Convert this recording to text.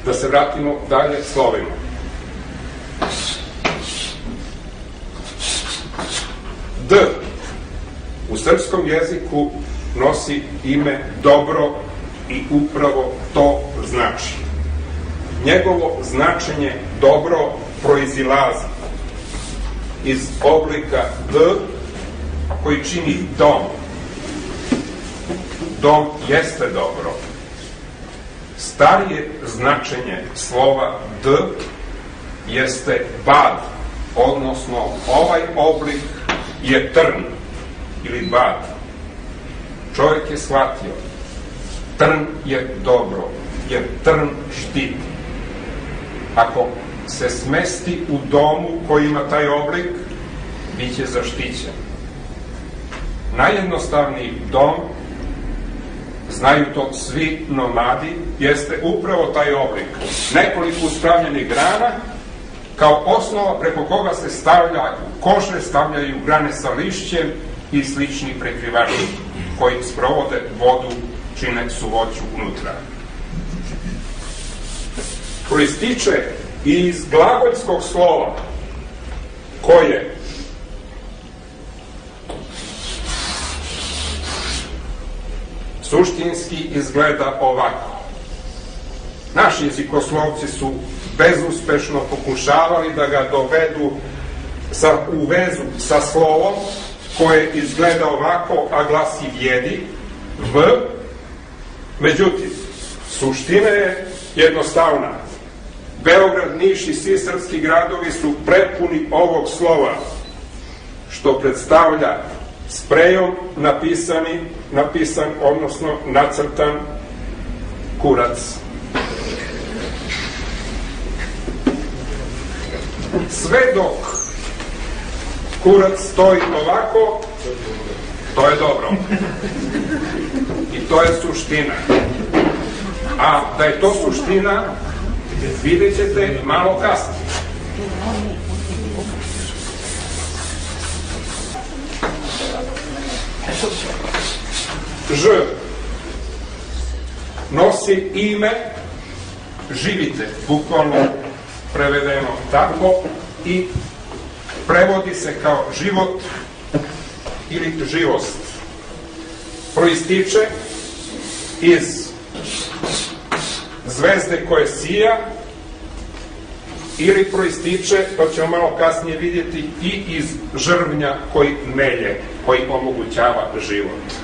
Da se vratimo dalje slovima. D u srpskom jeziku nosi ime dobro i upravo to znači. Njegovo značenje dobro proizilazi iz oblika D koji čini dom. Dom jeste dobro. Starije značenje slova D jeste bad, odnosno ovaj oblik je trn ili bad. Čovjek je shvatio, trn je dobro, jer trn štiti. Ako se smesti u domu koji ima taj oblik, bit će zaštićen. Najjednostavniji dom, znaju to svi nomadi, jeste upravo taj oblik. Nekoliko uspravljenih grana, kao osnova preko koga se stavljaju kože, stavljaju grane sa lišćem i slični prekrivači koji sprovode vodu, čine suvoću unutra. Proističe iz glagoljskog slova koje suštinski izgleda ovako. Naši jezikoslovci su bezuspešno pokušavali da ga dovedu u vezu sa slovom koje izgleda ovako, a glasi vjedi, v. Međutim, suština je jednostavna. Beograd, Niš i svi srpski gradovi su prepuni ovog slova, što predstavlja sprejom napisan, odnosno nacrtan kurac. Sve dok kurac stoji ovako, to je dobro. I to je suština. A da je to suština, vidjet ćete malo kasnije. Ž nosi ime živite, bukvalno prevedeno tako, i prevodi se kao život ili živost. Proističe iz zvezde koje sija ili proističe, to ćemo malo kasnije vidjeti, i iz žrvnja koji melje, koji omogućava život.